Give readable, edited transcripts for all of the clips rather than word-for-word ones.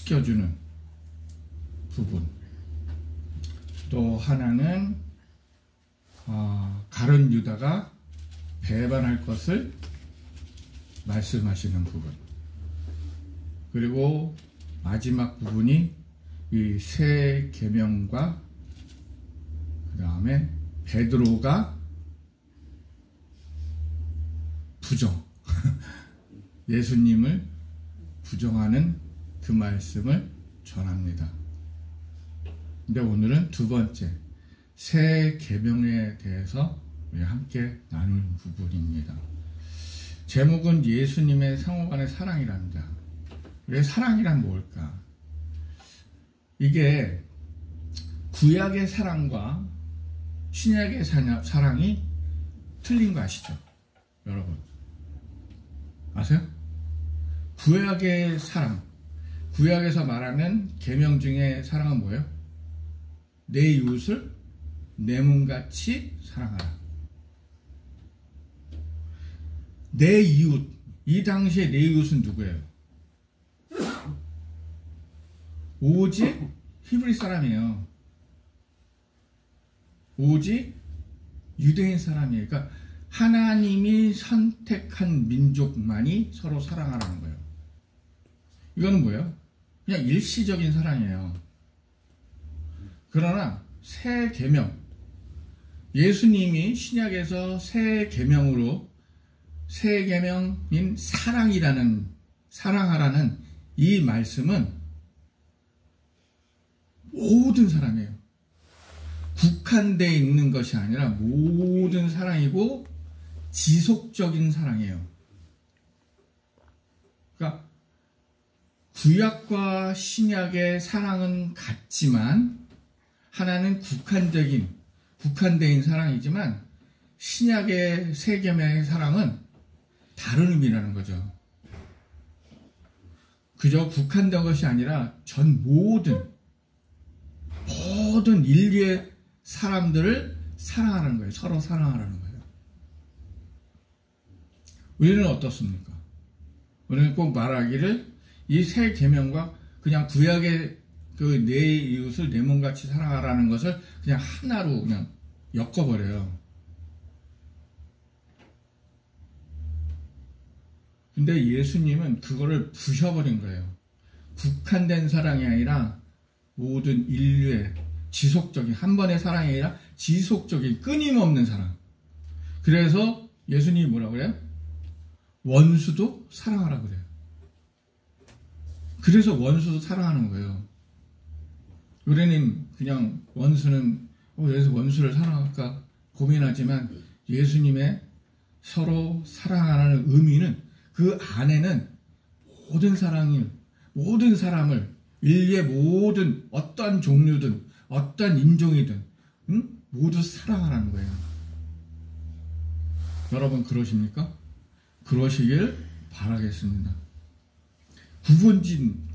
시켜주는 부분, 또 하나는 가룟 유다가 배반할 것을 말씀하시는 부분, 그리고 마지막 부분이 이 새 계명과 그 다음에 베드로가 부정 예수님을 부정하는 그 말씀을 전합니다. 근데 오늘은 두 번째 새 계명에 대해서 우리 함께 나눌 부분입니다. 제목은 예수님의 상호간의 사랑이랍니다. 왜 사랑이란 뭘까? 이게 구약의 사랑과 신약의 사랑이 틀린 거 아시죠? 여러분 아세요? 구약의 사랑, 구약에서 말하는 계명 중에 사랑은 뭐예요? 내 이웃을 내 몸같이 사랑하라. 내 이웃, 이 당시에 내 이웃은 누구예요? 오직 히브리 사람이에요. 오직 유대인 사람이에요. 그러니까 하나님이 선택한 민족만이 서로 사랑하라는 거예요. 이거는 뭐예요? 그냥 일시적인 사랑이에요. 그러나 새 계명, 예수님이 신약에서 새 계명으로, 새 계명인 사랑하라는 이 말씀은 모든 사람이에요. 국한되어 있는 것이 아니라 모든 사랑이고 지속적인 사랑이에요. 그러니까 구약과 신약의 사랑은 같지만 하나는 국한되어 사랑이지만 신약의 새 계명의 사랑은 다른 의미라는 거죠. 그저 국한된 것이 아니라 전 모든 인류의 사람들을 사랑하라는 거예요. 서로 사랑하라는 거예요. 우리는 어떻습니까? 우리는 꼭 말하기를 이 새 계명과 그냥 구약의 그 내 이웃을 내 몸같이 사랑하라는 것을 그냥 하나로 그냥 엮어버려요. 근데 예수님은 그거를 부셔버린 거예요. 국한된 사랑이 아니라 모든 인류의 지속적인, 한 번의 사랑이 아니라 지속적인 끊임없는 사랑. 그래서 예수님이 뭐라고 그래요? 원수도 사랑하라고 그래요. 그래서 원수도 사랑하는 거예요. 우리는 그냥 원수는 왜 원수를 사랑할까 고민하지만 예수님의 서로 사랑하라는 의미는 그 안에는 모든 사람을 인류의 모든 어떠한 종류든 어떠한 인종이든 모두 사랑하라는 거예요. 여러분 그러십니까? 그러시길 바라겠습니다.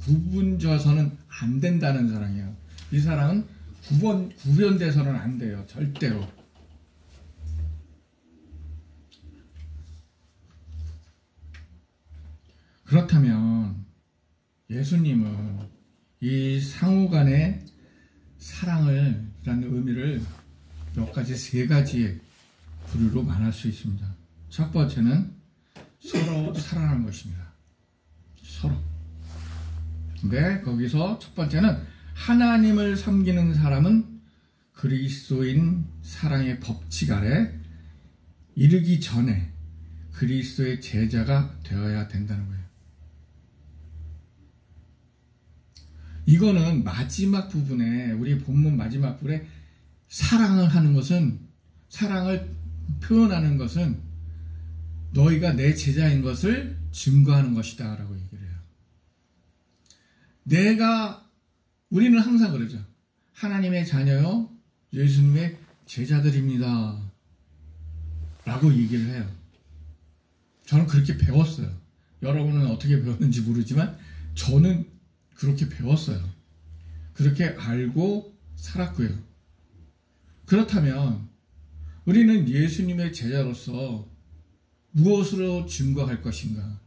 구분져서는 안 된다는 사랑이에요. 이 사랑은 구별돼서는 안 돼요. 절대로. 그렇다면 예수님은 이 상호간의 사랑을 라는 의미를 몇 가지, 세 가지의 부류로 말할 수 있습니다. 첫 번째는 서로 사랑하는 것입니다. 서로. 근데 거기서 첫 번째는 하나님을 섬기는 사람은 그리스도인 사랑의 법칙 아래 이르기 전에 그리스도의 제자가 되어야 된다는 거예요. 이거는 마지막 부분에, 우리 본문 마지막 부분에 사랑을 하는 것은, 사랑을 표현하는 것은 너희가 내 제자인 것을 증거하는 것이다 라고 얘기를 해요. 우리는 항상 그러죠. 하나님의 자녀요, 예수님의 제자들입니다 라고 얘기를 해요. 저는 그렇게 배웠어요. 여러분은 어떻게 배웠는지 모르지만 저는 그렇게 배웠어요. 그렇게 알고 살았고요. 그렇다면 우리는 예수님의 제자로서 무엇으로 증거할 것인가?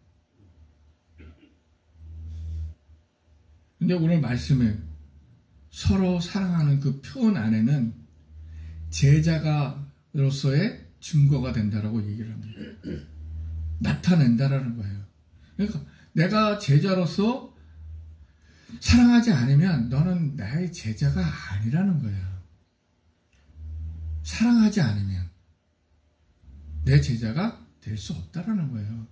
근데 오늘 말씀에 서로 사랑하는 그 표현 안에는 제자가로서의 증거가 된다라고 얘기를 합니다. 나타낸다라는 거예요. 그러니까 내가 제자로서 사랑하지 않으면 너는 나의 제자가 아니라는 거예요. 사랑하지 않으면 내 제자가 될 수 없다라는 거예요.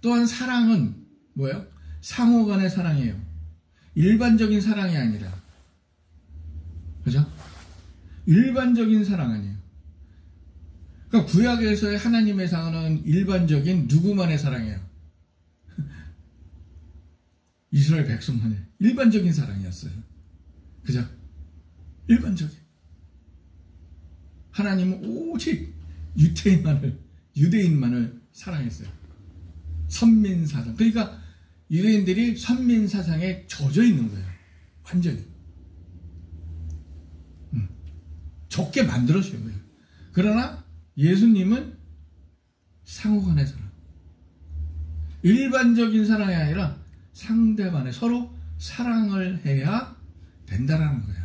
또한 사랑은 뭐예요? 상호간의 사랑이에요. 일반적인 사랑이 아니라. 그죠? 일반적인 사랑 아니에요. 그러니까 구약에서의 하나님의 사랑은 일반적인 누구만의 사랑이에요. 이스라엘 백성만의 일반적인 사랑이었어요. 그죠? 일반적인. 하나님은 오직 유대인만을 사랑했어요. 선민사상. 그러니까 유대인들이 선민사상에 젖어 있는 거예요. 완전히. 적게 만들어주는 거예요. 그러나 예수님은 상호간의 사랑. 일반적인 사랑이 아니라 상대간에 서로 사랑을 해야 된다라는 거예요.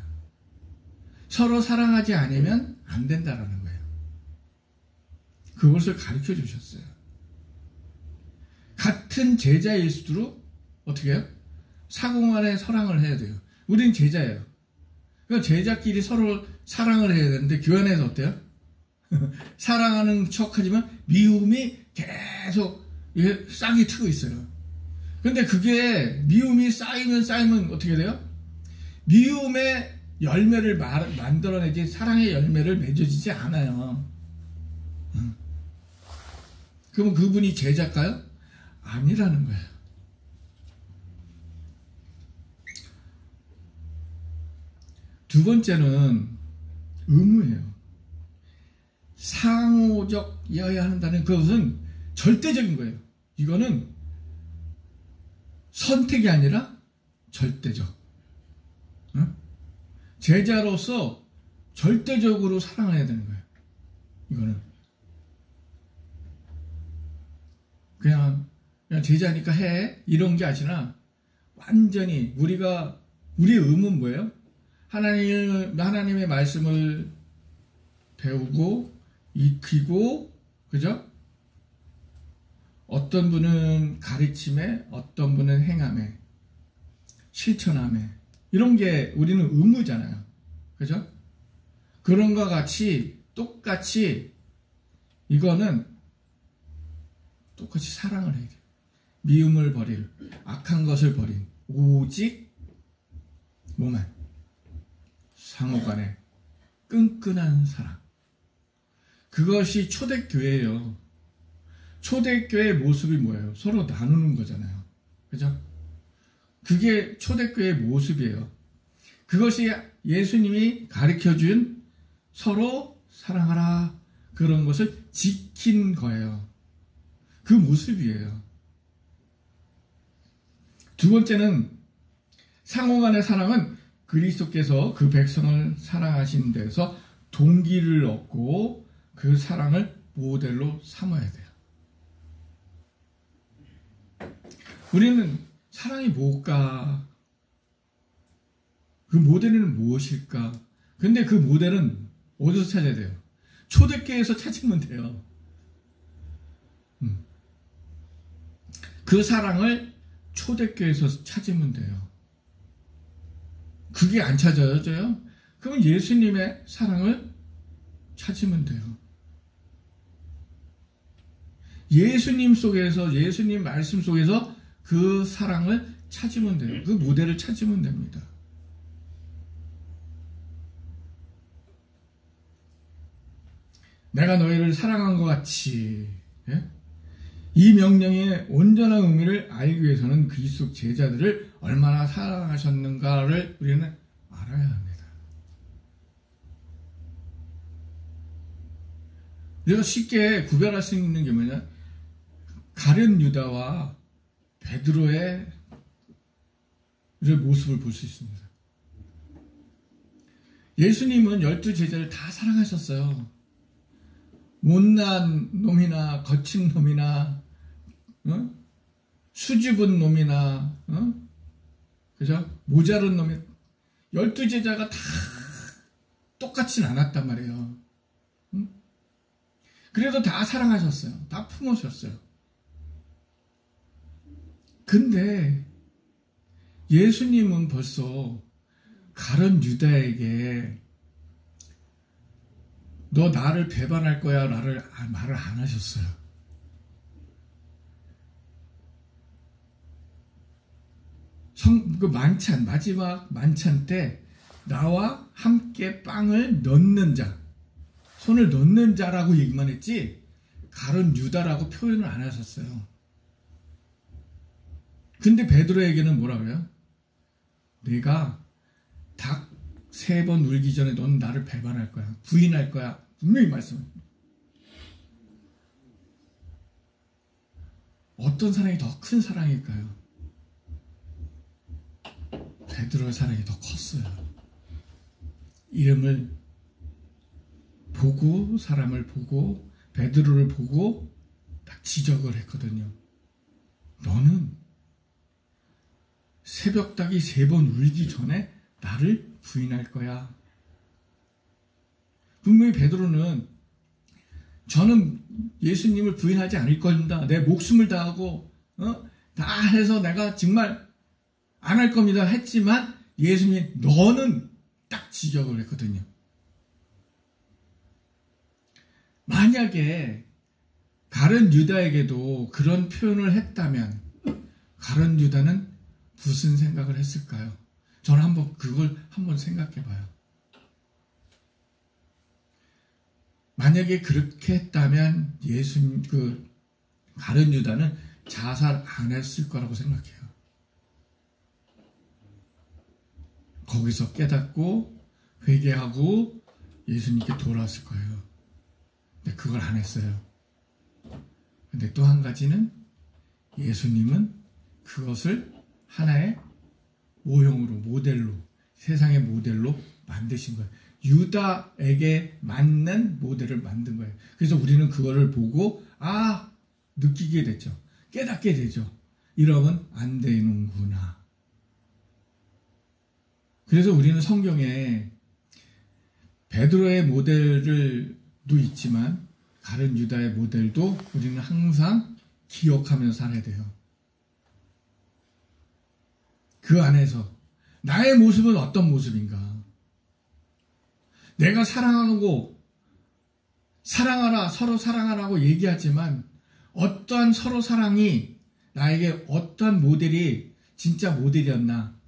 서로 사랑하지 않으면 안 된다라는 거예요. 그것을 가르쳐 주셨어요. 같은 제자일수록 어떻게 해요? 상호간에 사랑을 해야 돼요. 우린 제자예요. 그러니까 제자끼리 서로 사랑을 해야 되는데 교회 안에서 어때요? 사랑하는 척하지만 미움이 계속 싹이 트고 있어요. 근데 그게 미움이 쌓이면 어떻게 돼요? 미움의 열매를 만들어내지 사랑의 열매를 맺어지지 않아요. 그러면 그분이 제자일까요? 아니라는 거예요. 두 번째는 의무예요. 상호적이어야 한다는 그것은 절대적인 거예요. 이거는 선택이 아니라 절대적. 제자로서 절대적으로 사랑해야 되는 거예요. 이거는 그냥 제자니까 해 이런 게 아니라 완전히 우리의 의무는 뭐예요? 하나님의 말씀을 배우고 익히고, 그죠? 어떤 분은 가르침에, 어떤 분은 행함에, 실천함에, 이런 게 우리는 의무잖아요. 그죠? 그런 것과 같이, 똑같이, 이거는 똑같이 사랑을 해야 돼요. 미움을 버릴, 악한 것을 버린, 오직, 뭐만? 상호간의 끈끈한 사랑. 그것이 초대교회예요. 초대교회의 모습이 뭐예요? 서로 나누는 거잖아요. 그죠? 그게 초대교회의 모습이에요. 그것이 예수님이 가르쳐준 서로 사랑하라 그런 것을 지킨 거예요. 그 모습이에요. 두 번째는 상호간의 사랑은 그리스도께서 그 백성을 사랑하신 데서 동기를 얻고 그 사랑을 모델로 삼아야 돼요. 우리는 사랑이 뭘까? 그 모델은 무엇일까? 근데 그 모델은 어디서 찾아야 돼요? 초대교회에서 찾으면 돼요. 그 사랑을 초대교회에서 찾으면 돼요. 그게 안 찾아져요? 그럼 예수님의 사랑을 찾으면 돼요. 예수님 속에서, 예수님 말씀 속에서 그 사랑을 찾으면 돼요. 그 모델을 찾으면 됩니다. 내가 너희를 사랑한 것 같이, 예? 이 명령의 온전한 의미를 알기 위해서는 그리스도 제자들을 얼마나 사랑하셨는가를 우리는 알아야 합니다. 우리가 쉽게 구별할 수 있는 게 뭐냐? 가룟 유다와 베드로의 모습을 볼 수 있습니다. 예수님은 12제자를 다 사랑하셨어요. 못난 놈이나 거친 놈이나 수줍은 놈이나 그죠? 모자른 놈이 12제자가 다 똑같진 않았단 말이에요. 응? 그래도 다 사랑하셨어요. 다 품으셨어요. 근데 예수님은 벌써 가룟 유다에게 너 나를 배반할 거야 말을 안 하셨어요. 마지막 만찬 때 나와 함께 빵을 넣는 자, 손을 넣는 자라고 얘기만 했지 가룟 유다라고 표현을 안 하셨어요. 근데 베드로에게는 뭐라 그래요? 내가 닭 3번 울기 전에 넌 나를 배반할 거야. 부인할 거야. 분명히 말씀합니다. 어떤 사랑이 더 큰 사랑일까요? 베드로의 사랑이 더 컸어요. 이름을 보고 사람을 보고 베드로를 보고 딱 지적을 했거든요. 너는 새벽닭이 3번 울기 전에 나를 부인할 거야. 분명히 베드로는 저는 예수님을 부인하지 않을 겁니다. 내 목숨을 다하고 다 해서 내가 정말 안 할 겁니다 했지만 예수님 너는 딱 지적을 했거든요. 만약에 가룟 유다에게도 그런 표현을 했다면 가룟 유다는 무슨 생각을 했을까요? 저는 그걸 한번 생각해 봐요. 만약에 그렇게 했다면 가룟 유다는 자살 안 했을 거라고 생각해요. 거기서 깨닫고 회개하고 예수님께 돌아왔을 거예요. 근데 그걸 안 했어요. 근데 또 한 가지는 예수님은 그것을 하나의 모형으로, 모델로, 세상의 모델로 만드신 거예요. 유다에게 맞는 모델을 만든 거예요. 그래서 우리는 그거를 보고 느끼게 되죠. 깨닫게 되죠. 이러면 안 되는구나. 그래서 우리는 성경에 베드로의 모델도 있지만 가룟 유다의 모델도 우리는 항상 기억하면서 살아야 돼요. 그 안에서 나의 모습은 어떤 모습인가? 내가 사랑하고 사랑하라, 서로 사랑하라고 얘기하지만 어떠한 서로 사랑이 나에게 어떠한 모델이 진짜 모델이었나?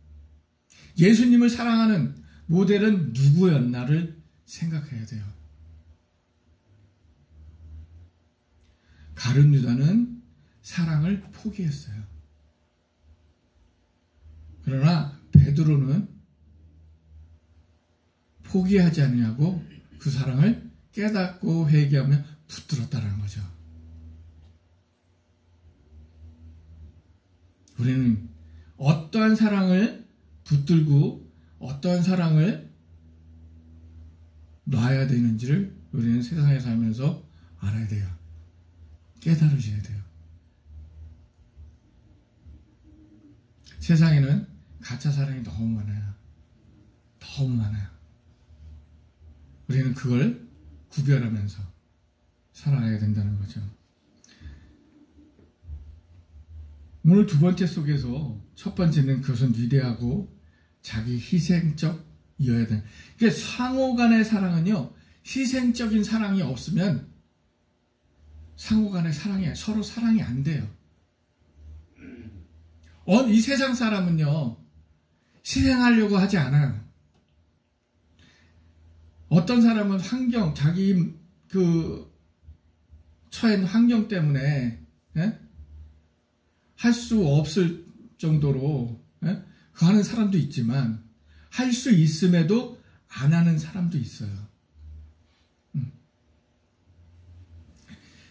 예수님을 사랑하는 모델은 누구였나를 생각해야 돼요. 가룟 유다는 사랑을 포기했어요. 그러나 베드로는 포기하지 않냐고 그 사랑을 깨닫고 회개하며 붙들었다는 거죠. 우리는 어떠한 사랑을 붙들고 어떠한 사랑을 놔야 되는지를 우리는 세상에 살면서 알아야 돼요. 깨달으셔야 돼요. 세상에는 가짜 사랑이 너무 많아요. 너무 많아요. 우리는 그걸 구별하면서 살아가야 된다는 거죠. 오늘 두 번째 속에서 첫 번째는 그것은 위대하고 자기 희생적이어야 되는. 그러니까 상호 간의 사랑은요, 희생적인 사랑이 없으면 상호 간의 서로 사랑이 안 돼요. 이 세상 사람은요, 희생하려고 하지 않아요. 어떤 사람은 자기 처한 환경 때문에, 할 수 없을 정도로, 하는 사람도 있지만, 할 수 있음에도 안 하는 사람도 있어요.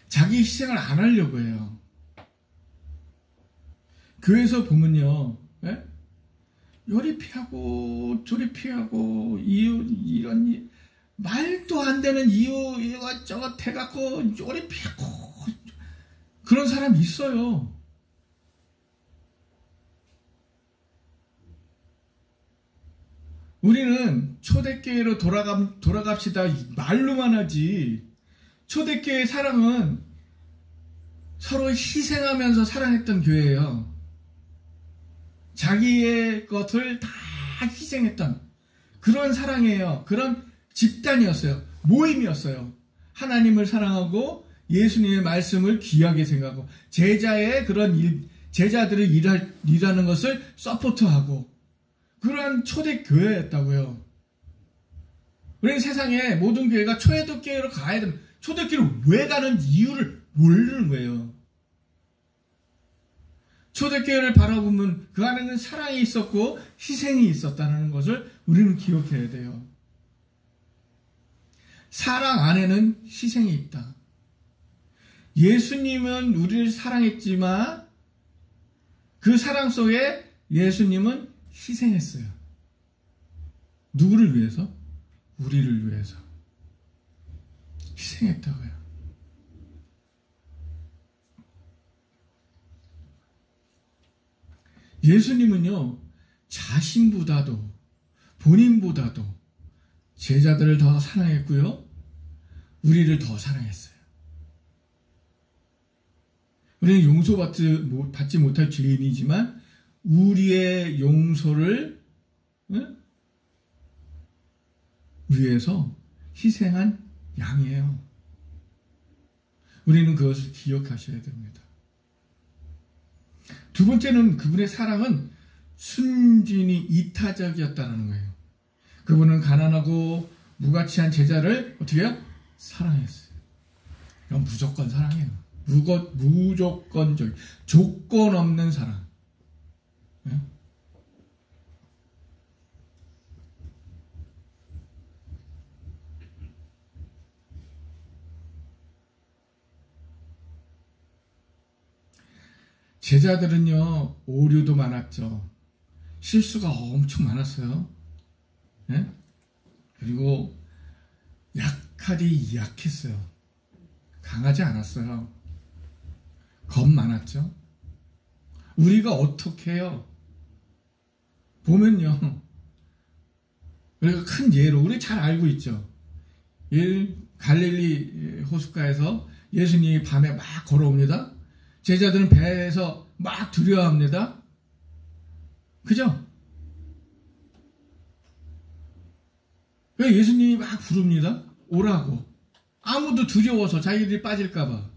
자기 희생을 안 하려고 해요. 교회에서 보면요, 요리 피하고 저리 피하고 이런 말도 안 되는 이유 이것저것 해갖고 요리 피하고 그런 사람이 있어요. 우리는 초대교회로 돌아갑시다 말로만 하지, 초대교회의 사랑은 서로 희생하면서 사랑했던 교회예요. 자기의 것을 다 희생했던 그런 사랑이에요. 그런 집단이었어요. 모임이었어요. 하나님을 사랑하고 예수님의 말씀을 귀하게 생각하고 제자들을 일하는 것을 서포트하고 그러한 초대교회였다고요. 우리는 세상에 모든 교회가 초대교회로 가야 됩니다. 초대교회로 왜 가는 이유를 모르는 거예요. 초대교회를 바라보면 그 안에는 사랑이 있었고 희생이 있었다는 것을 우리는 기억해야 돼요. 사랑 안에는 희생이 있다. 예수님은 우리를 사랑했지만 그 사랑 속에 예수님은 희생했어요. 누구를 위해서? 우리를 위해서 희생했다고요. 예수님은요, 자신보다도 본인보다도 제자들을 더 사랑했고요, 우리를 더 사랑했어요. 우리는 용서받지 못할 죄인이지만 우리의 용서를 위해서 희생한 양이에요. 우리는 그것을 기억하셔야 됩니다. 두 번째는 그분의 사랑은 순진히 이타적이었다는 거예요. 그분은 가난하고 무가치한 제자를 어떻게 해요? 사랑했어요. 이건 무조건 사랑이에요. 무조건적, 조건 없는 사랑. 네? 제자들은요, 오류도 많았죠. 실수가 엄청 많았어요. 네? 그리고 약했어요. 강하지 않았어요. 겁 많았죠. 우리가 어떻게 해요? 보면요, 우리가 큰 예로 우리 잘 알고 있죠. 갈릴리 호숫가에서 예수님이 밤에 막 걸어옵니다. 제자들은 배에서 막 두려워합니다. 그죠? 예수님이 막 부릅니다. 오라고. 아무도 두려워서 자기들이 빠질까봐.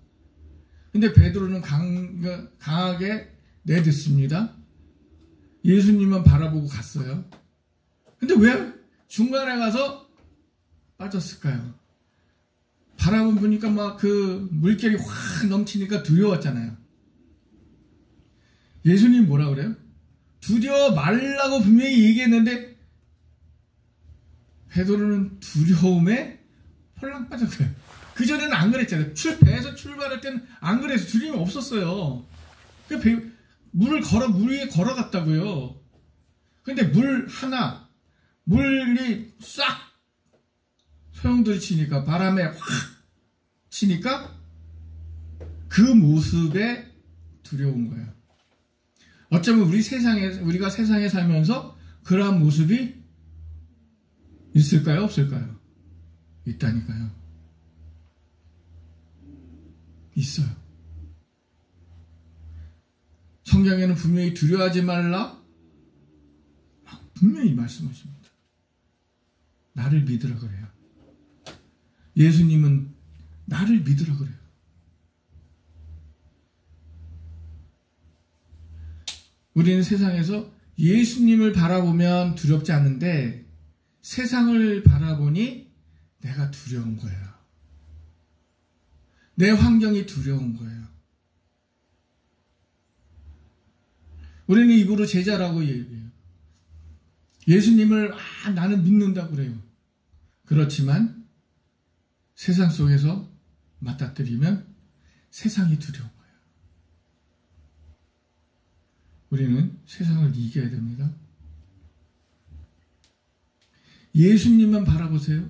근데 베드로는 강하게 내딛습니다. 예수님만 바라보고 갔어요. 근데 왜 중간에 가서 빠졌을까요? 바라만 보니까 막 그 물결이 확 넘치니까 두려웠잖아요. 예수님 뭐라 그래요? 두려워 말라고 분명히 얘기했는데 베드로는 두려움에 홀랑 빠졌어요. 그전에는 안 그랬잖아요. 배에서 출발할 때는 안 그래서 두려움이 없었어요. 물 위에 걸어갔다고요. 근데 물이 싹 소용돌이 치니까, 바람에 확 치니까 그 모습에 두려운 거예요. 어쩌면 우리가 세상에 살면서 그러한 모습이 있을까요? 없을까요? 있다니까요. 있어요. 성경에는 분명히 두려워하지 말라 분명히 말씀하십니다. 나를 믿으라 그래요. 예수님은 나를 믿으라 그래요. 우리는 세상에서 예수님을 바라보면 두렵지 않는데 세상을 바라보니 내가 두려운 거예요. 내 환경이 두려운 거예요. 우리는 입으로 제자라고 얘기해요. 예수님을 나는 믿는다고 그래요. 그렇지만 세상 속에서 맞닥뜨리면 세상이 두려운 거예요. 우리는 세상을 이겨야 됩니다. 예수님만 바라보세요.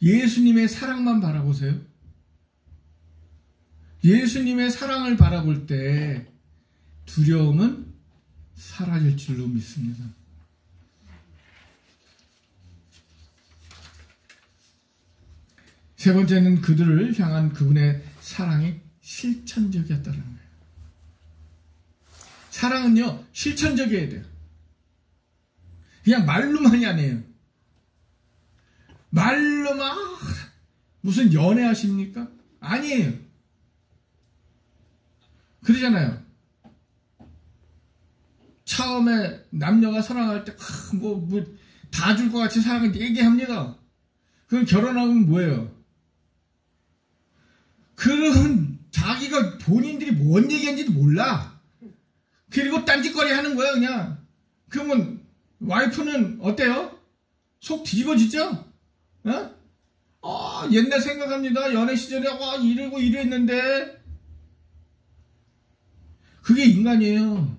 예수님의 사랑만 바라보세요. 예수님의 사랑을 바라볼 때 두려움은 사라질 줄로 믿습니다. 세 번째는 그들을 향한 그분의 사랑이 실천적이었다는 거예요. 사랑은요, 실천적이어야 돼요. 그냥 말로만이 아니에요. 말로 막 무슨 연애하십니까? 아니에요. 그러잖아요. 처음에 남녀가 사랑할 때 다 줄 것 같이 사랑을 얘기합니다. 그럼 결혼하면 뭐예요? 그런 자기가 본인들이 뭔 얘기한지도 몰라. 그리고 딴짓거리 하는 거야 그냥. 그러면 와이프는 어때요? 속 뒤집어지죠? 옛날 생각합니다. 연애 시절에 이러고 이랬는데. 그게 인간이에요.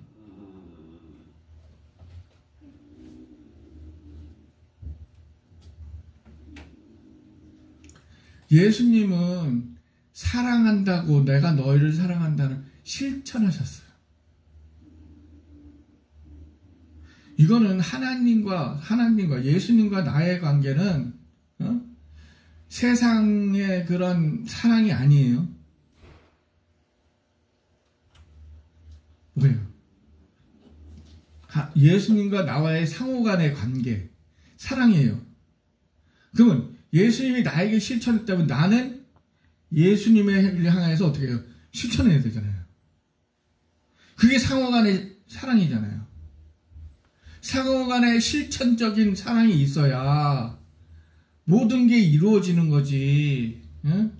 예수님은 사랑한다고 내가 너희를 사랑한다는 실천하셨어요. 이거는 하나님과 예수님과 나의 관계는 세상의 그런 사랑이 아니에요. 뭐예요? 예수님과 나와의 상호간의 관계, 사랑이에요. 그러면 예수님이 나에게 실천했다면 나는 예수님을 향해서 어떻게 해요? 실천해야 되잖아요. 그게 상호간의 사랑이잖아요. 상호간의 실천적인 사랑이 있어야 모든 게 이루어지는 거지. 응?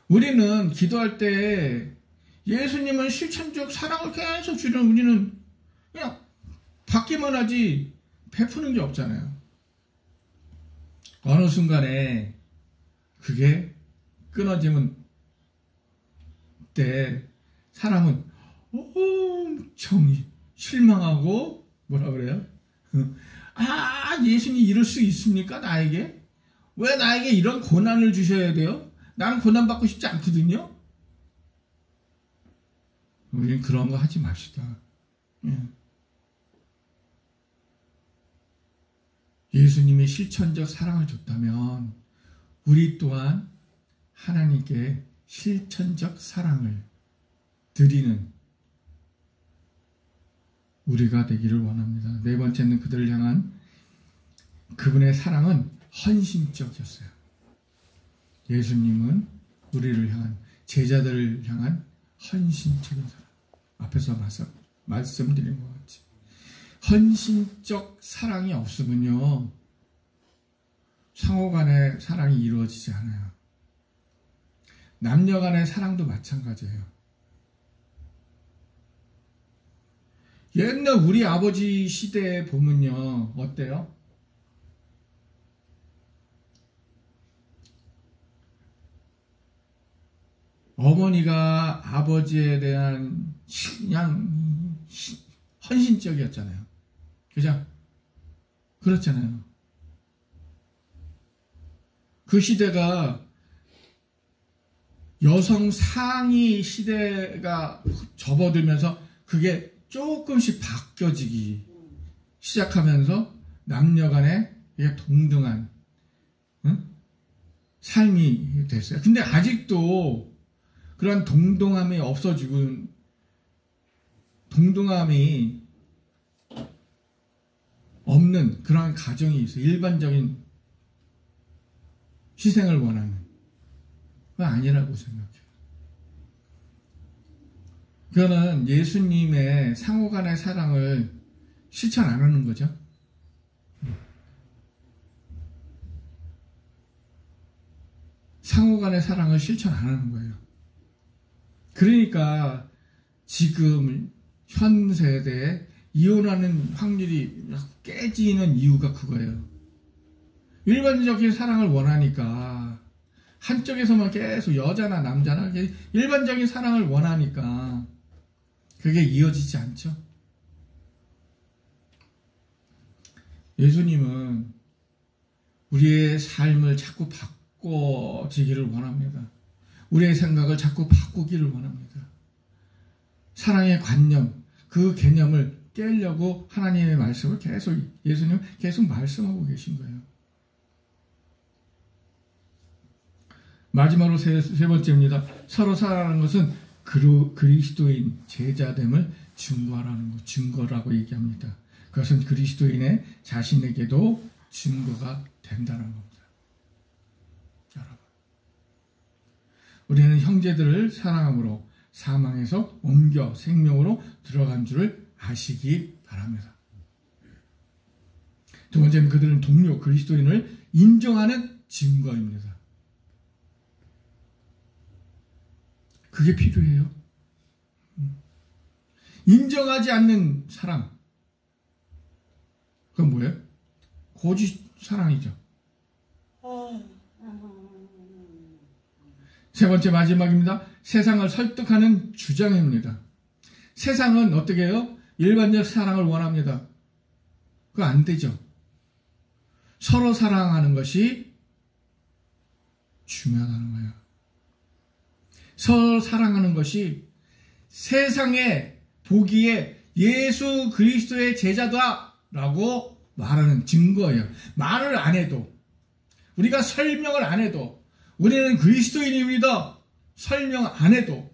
우리는 기도할 때 예수님은 실천적 사랑을 계속 주는 우리는 그냥 받기만 하지 베푸는 게 없잖아요. 어느 순간에 그게 끊어지면 때 사람은 엄청 실망하고 뭐라 그래요? 예수님 이럴 수 있습니까? 나에게? 왜 나에게 이런 고난을 주셔야 돼요? 나는 고난받고 싶지 않거든요. 우리는 그런 거 하지 맙시다. 예수님이 실천적 사랑을 줬다면 우리 또한 하나님께 실천적 사랑을 드리는 우리가 되기를 원합니다. 네 번째는 그들을 향한 그분의 사랑은 헌신적이었어요. 예수님은 우리를 향한 제자들을 향한 헌신적인 사랑. 앞에서 말씀드린 것 같이 헌신적 사랑이 없으면요 상호간의 사랑이 이루어지지 않아요. 남녀간의 사랑도 마찬가지예요. 옛날 우리 아버지 시대에 보면요 어때요? 어머니가 아버지에 대한 그냥 헌신적이었잖아요. 그죠? 그렇잖아요. 그 시대가 여성 상위 시대가 접어들면서 그게 조금씩 바뀌어지기 시작하면서 남녀 간에 동등한 삶이 됐어요. 근데 아직도 그런 동등함이 없어지고 동등함이 없는 그런 가정이 있어요. 일반적인 희생을 원하는 그건 아니라고 생각해요. 그거는 예수님의 상호간의 사랑을 실천 안 하는 거죠. 상호간의 사랑을 실천 안 하는 거예요. 그러니까 지금 현 세대에 이혼하는 확률이 깨지는 이유가 그거예요. 일반적인 사랑을 원하니까 한쪽에서만 계속 여자나 남자나 일반적인 사랑을 원하니까 그게 이어지지 않죠. 예수님은 우리의 삶을 자꾸 바꿔지기를 원합니다. 우리의 생각을 자꾸 바꾸기를 원합니다. 사랑의 관념, 그 개념을 깨려고 하나님의 말씀을 계속 예수님 계속 말씀하고 계신 거예요. 마지막으로 세 번째입니다. 서로 사랑하는 것은 그리스도인 제자됨을 증거하라는 것, 증거라고 얘기합니다. 그것은 그리스도인의 자신에게도 증거가 된다는 겁니다. 여러분, 우리는 형제들을 사랑함으로 사망에서 옮겨 생명으로 들어간 줄을 아시기 바랍니다. 두 번째는 그들은 동료 그리스도인을 인정하는 증거입니다. 그게 필요해요. 인정하지 않는 사랑. 그건 뭐예요? 거짓 사랑이죠. 세 번째 마지막입니다. 세상을 설득하는 주장입니다. 세상은 어떻게 해요? 일반적 사랑을 원합니다. 그거 안 되죠. 서로 사랑하는 것이 중요하다는 거예요. 서로 사랑하는 것이 세상에 보기에 예수 그리스도의 제자다라고 말하는 증거예요. 말을 안 해도, 우리가 설명을 안 해도, 우리는 그리스도인입니다. 설명 안 해도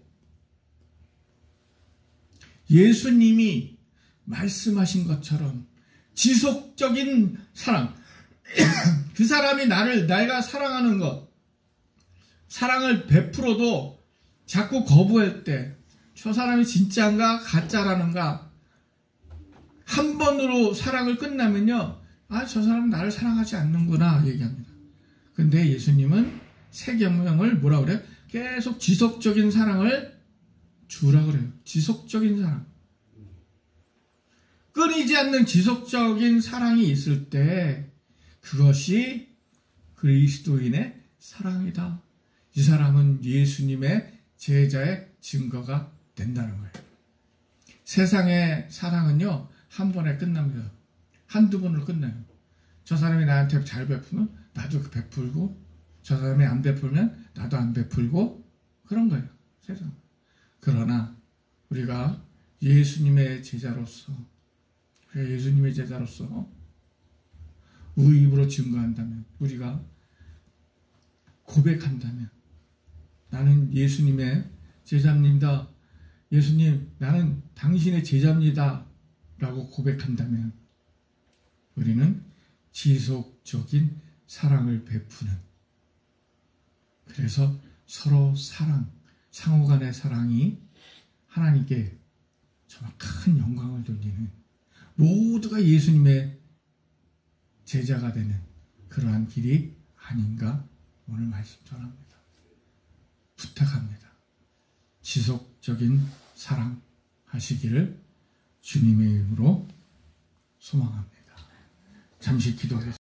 예수님이 말씀하신 것처럼 지속적인 사랑, 그 사람이 내가 사랑하는 것, 사랑을 베풀어도 자꾸 거부할 때 저 사람이 진짜인가 가짜라는가, 한 번으로 사랑을 끝나면요, 저 사람은 나를 사랑하지 않는구나 얘기합니다. 근데 예수님은 새 계명을 뭐라 그래요? 계속 지속적인 사랑을 주라 그래요. 지속적인 사랑. 끊이지 않는 지속적인 사랑이 있을 때 그것이 그리스도인의 사랑이다. 이 사람은 예수님의 제자의 증거가 된다는 거예요. 세상의 사랑은요, 한 번에 끝납니다. 한두 번으로 끝나요. 저 사람이 나한테 잘 베푸면 나도 베풀고, 저 사람이 안 베풀면 나도 안 베풀고, 그런 거예요. 세상. 그러나 우리가 예수님의 제자로서 우리 입으로 증거한다면, 우리가 고백한다면, 나는 예수님의 제자입니다. 예수님, 나는 당신의 제자입니다. 라고 고백한다면 우리는 지속적인 사랑을 베푸는, 그래서 서로 사랑, 상호간의 사랑이 하나님께 정말 큰 영광을 돌리는, 모두가 예수님의 제자가 되는 그러한 길이 아닌가 오늘 말씀 전합니다. 부탁합니다. 지속적인 사랑 하시기를 주님의 이름으로 소망합니다. 잠시 기도하겠습니다.